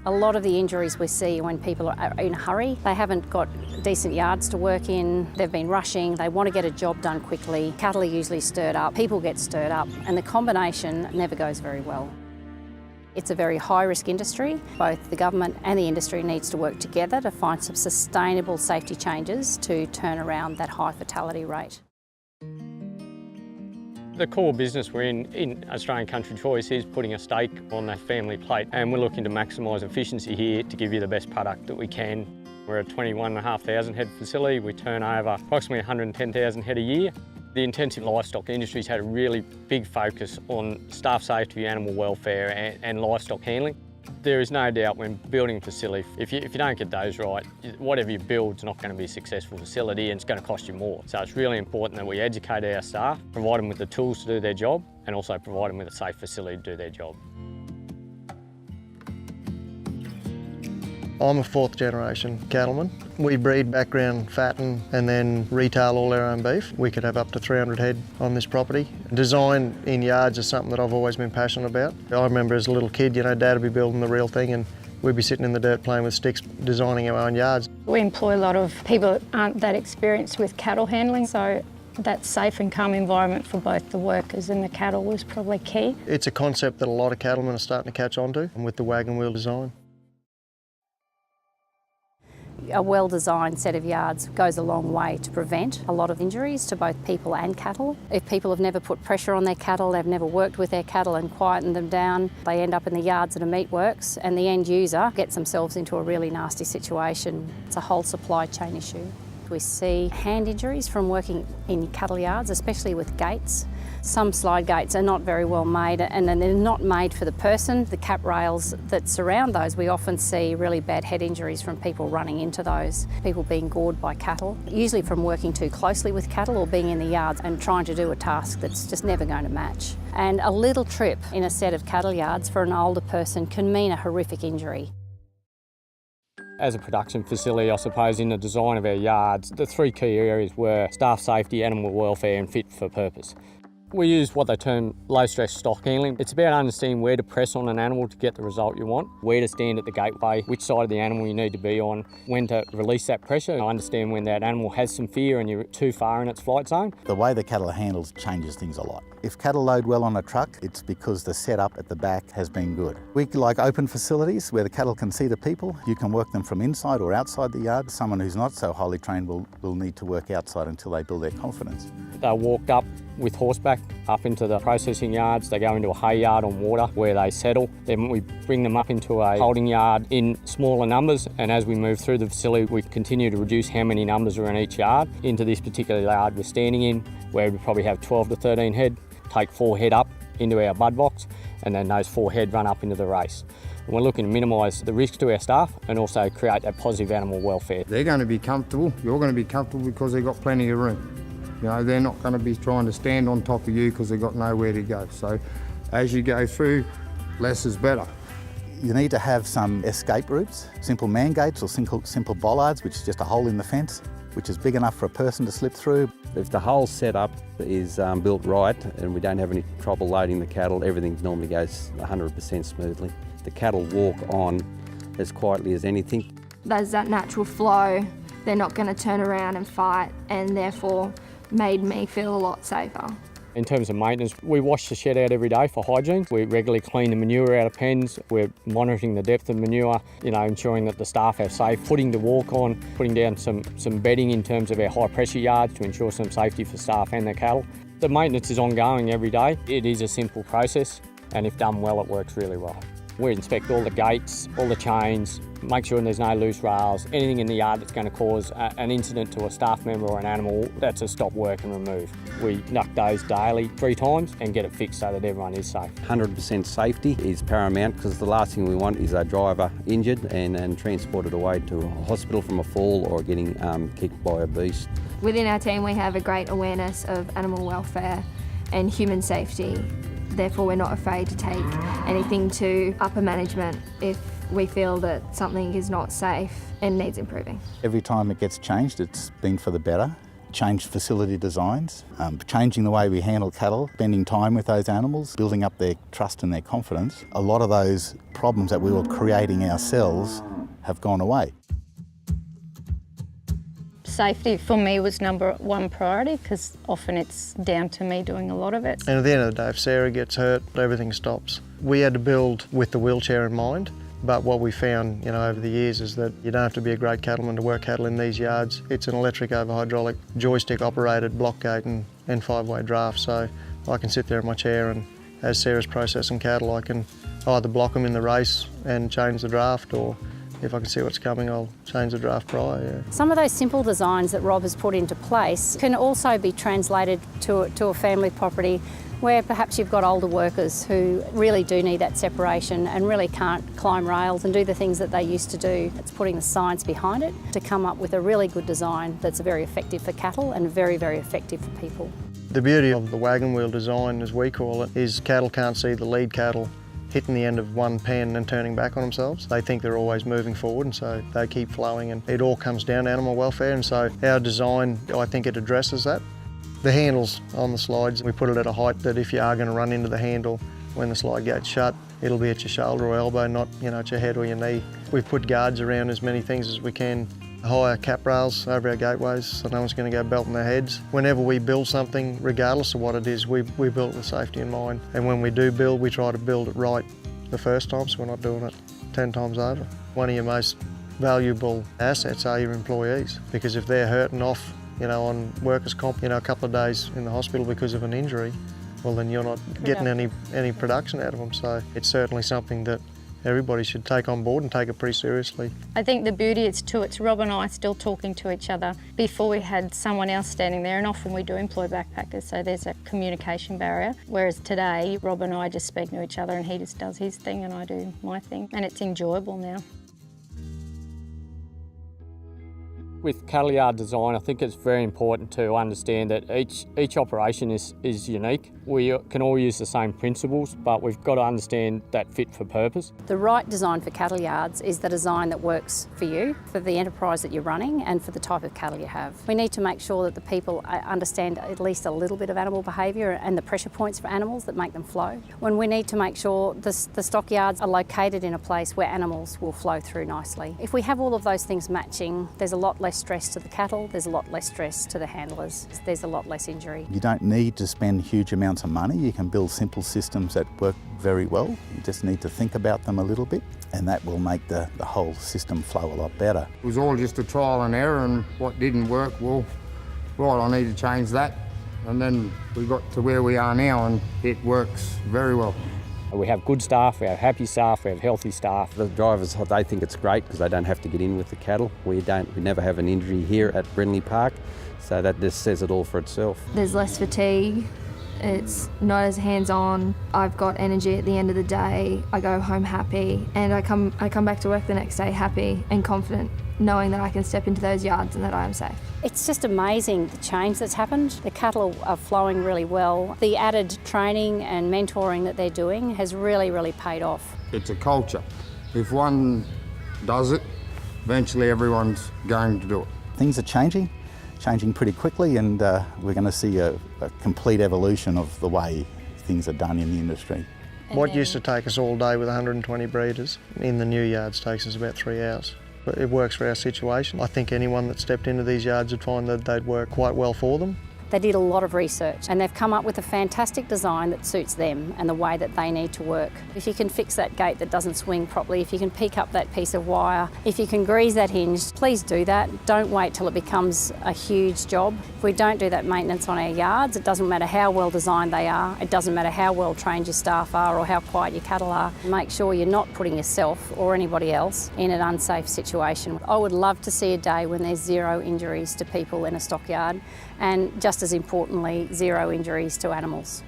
A lot of the injuries we see when people are in a hurry, they haven't got decent yards to work in, they've been rushing, they want to get a job done quickly. Cattle are usually stirred up, people get stirred up, and the combination never goes very well. It's a very high-risk industry. Both the government and the industry needs to work together to find some sustainable safety changes to turn around that high fatality rate. The core business we're in Australian Country Choice is putting a steak on that family plate, and we're looking to maximise efficiency here to give you the best product that we can. We're a 21,500 head facility. We turn over approximately 110,000 head a year. The intensive livestock industry's had a really big focus on staff safety, animal welfare and livestock handling. There is no doubt when building a facility, if you don't get those right, whatever you build is not going to be a successful facility and it's going to cost you more. So it's really important that we educate our staff, provide them with the tools to do their job and also provide them with a safe facility to do their job. I'm a fourth generation cattleman. We breed background fatten and then retail all our own beef. We could have up to 300 head on this property. Design in yards is something that I've always been passionate about. I remember as a little kid, Dad would be building the real thing and we'd be sitting in the dirt playing with sticks, designing our own yards. We employ a lot of people that aren't that experienced with cattle handling, so that safe and calm environment for both the workers and the cattle was probably key. It's a concept that a lot of cattlemen are starting to catch on to with the wagon wheel design. A well-designed set of yards goes a long way to prevent a lot of injuries to both people and cattle. If people have never put pressure on their cattle, they've never worked with their cattle and quietened them down, they end up in the yards at a meatworks and the end user gets themselves into a really nasty situation. It's a whole supply chain issue. We see hand injuries from working in cattle yards, especially with gates. Some slide gates are not very well made and they're not made for the person. The cap rails that surround those, we often see really bad head injuries from people running into those, people being gored by cattle, usually from working too closely with cattle or being in the yards and trying to do a task that's just never going to match. And a little trip in a set of cattle yards for an older person can mean a horrific injury. As a production facility, I suppose in the design of our yards, the three key areas were staff safety, animal welfare and fit for purpose. We use what they term low-stress stock handling. It's about understanding where to press on an animal to get the result you want, where to stand at the gateway, which side of the animal you need to be on, when to release that pressure. I understand when that animal has some fear and you're too far in its flight zone. The way the cattle are handled changes things a lot. If cattle load well on a truck, it's because the setup at the back has been good. We like open facilities where the cattle can see the people. You can work them from inside or outside the yard. Someone who's not so highly trained will need to work outside until they build their confidence. They're walked up with horseback up into the processing yards. They go into a hay yard on water where they settle. Then we bring them up into a holding yard in smaller numbers, and as we move through the facility we continue to reduce how many numbers are in each yard. Into this particular yard we're standing in, where we probably have 12 to 13 head, take 4 head up into our bud box and then those 4 head run up into the race. And we're looking to minimise the risk to our staff and also create that positive animal welfare. They're going to be comfortable, you're going to be comfortable because they've got plenty of room. They're not going to be trying to stand on top of you because they've got nowhere to go. So as you go through, less is better. You need to have some escape routes, simple man gates or simple bollards, which is just a hole in the fence, which is big enough for a person to slip through. If the whole setup is built right and we don't have any trouble loading the cattle, everything normally goes 100% smoothly. The cattle walk on as quietly as anything. There's that natural flow. They're not going to turn around and fight, and therefore made me feel a lot safer. In terms of maintenance, we wash the shed out every day for hygiene. We regularly clean the manure out of pens. We're monitoring the depth of manure, ensuring that the staff are safe, putting the walk on, putting down some bedding in terms of our high pressure yards to ensure some safety for staff and their cattle. The maintenance is ongoing every day. It is a simple process, and if done well, it works really well. We inspect all the gates, all the chains, make sure there's no loose rails, anything in the yard that's going to cause an incident to a staff member or an animal, that's a stop work and remove. We conduct those daily 3 times and get it fixed so that everyone is safe. 100% safety is paramount because the last thing we want is a driver injured and transported away to a hospital from a fall or getting kicked by a beast. Within our team we have a great awareness of animal welfare and human safety. Therefore we're not afraid to take anything to upper management if we feel that something is not safe and needs improving. Every time it gets changed, it's been for the better. changed facility designs, changing the way we handle cattle, spending time with those animals, building up their trust and their confidence. A lot of those problems that we were creating ourselves have gone away. Safety for me was #1 priority because often it's down to me doing a lot of it. And at the end of the day, if Sarah gets hurt, everything stops. We had to build with the wheelchair in mind, but what we found, over the years is that you don't have to be a great cattleman to work cattle in these yards. It's an electric over hydraulic, joystick operated block gate and 5-way draft, so I can sit there in my chair and as Sarah's processing cattle, I can either block them in the race and change the draft, or if I can see what's coming, I'll change the draft prior, yeah. Some of those simple designs that Rob has put into place can also be translated to a family property where perhaps you've got older workers who really do need that separation and really can't climb rails and do the things that they used to do. It's putting the science behind it to come up with a really good design that's very effective for cattle and very, very effective for people. The beauty of the wagon wheel design, as we call it, is cattle can't see the lead cattle hitting the end of one pen and turning back on themselves. They think they're always moving forward, and so they keep flowing, and it all comes down to animal welfare, and so our design, I think it addresses that. The handles on the slides, we put it at a height that if you are going to run into the handle when the slide gate's shut, it'll be at your shoulder or elbow, not at your head or your knee. We've put guards around as many things as we can. Higher cap rails over our gateways so no one's going to go belting their heads. Whenever we build something, regardless of what it is, we build it with safety in mind. And when we do build, we try to build it right the first time, so we're not doing it 10 times over. One of your most valuable assets are your employees, because if they're hurting off on workers' comp, a couple of days in the hospital because of an injury, well then you're not getting any production out of them. So it's certainly something that everybody should take on board and take it pretty seriously. I think the beauty is too, it's Rob and I still talking to each other. Before we had someone else standing there, and often we do employ backpackers, so there's a communication barrier. Whereas today, Rob and I just speak to each other and he just does his thing and I do my thing, and it's enjoyable now. With cattle yard design, I think it's very important to understand that each operation is unique. We can all use the same principles, but we've got to understand that fit for purpose. The right design for cattle yards is the design that works for you, for the enterprise that you're running and for the type of cattle you have. We need to make sure that the people understand at least a little bit of animal behaviour and the pressure points for animals that make them flow. When we need to make sure the stockyards are located in a place where animals will flow through nicely. If we have all of those things matching, there's a lot less stress to the cattle, there's a lot less stress to the handlers, there's a lot less injury. You don't need to spend huge amounts of money. You can build simple systems that work very well. You just need to think about them a little bit, and that will make the whole system flow a lot better. It was all just a trial and error, and what didn't work, well, right, I need to change that. And then we got to where we are now, and it works very well. We have good staff, we have happy staff, we have healthy staff. The drivers, they think it's great because they don't have to get in with the cattle. We never have an injury here at Brindley Park, so that just says it all for itself. There's less fatigue, it's not as hands-on. I've got energy at the end of the day, I go home happy, and I come back to work the next day happy and confident, knowing that I can step into those yards and that I am safe. It's just amazing the change that's happened. The cattle are flowing really well. The added training and mentoring that they're doing has really, really paid off. It's a culture. If one does it, eventually everyone's going to do it. Things are changing pretty quickly, and we're going to see a complete evolution of the way things are done in the industry. What used to take us all day with 120 breeders, in the new yards takes us about 3 hours. But it works for our situation. I think anyone that stepped into these yards would find that they'd work quite well for them. They did a lot of research and they've come up with a fantastic design that suits them and the way that they need to work. If you can fix that gate that doesn't swing properly, if you can pick up that piece of wire, if you can grease that hinge, please do that. Don't wait till it becomes a huge job. If we don't do that maintenance on our yards, it doesn't matter how well designed they are, it doesn't matter how well trained your staff are or how quiet your cattle are. Make sure you're not putting yourself or anybody else in an unsafe situation. I would love to see a day when there's 0 injuries to people in a stockyard, and just as importantly, 0 injuries to animals.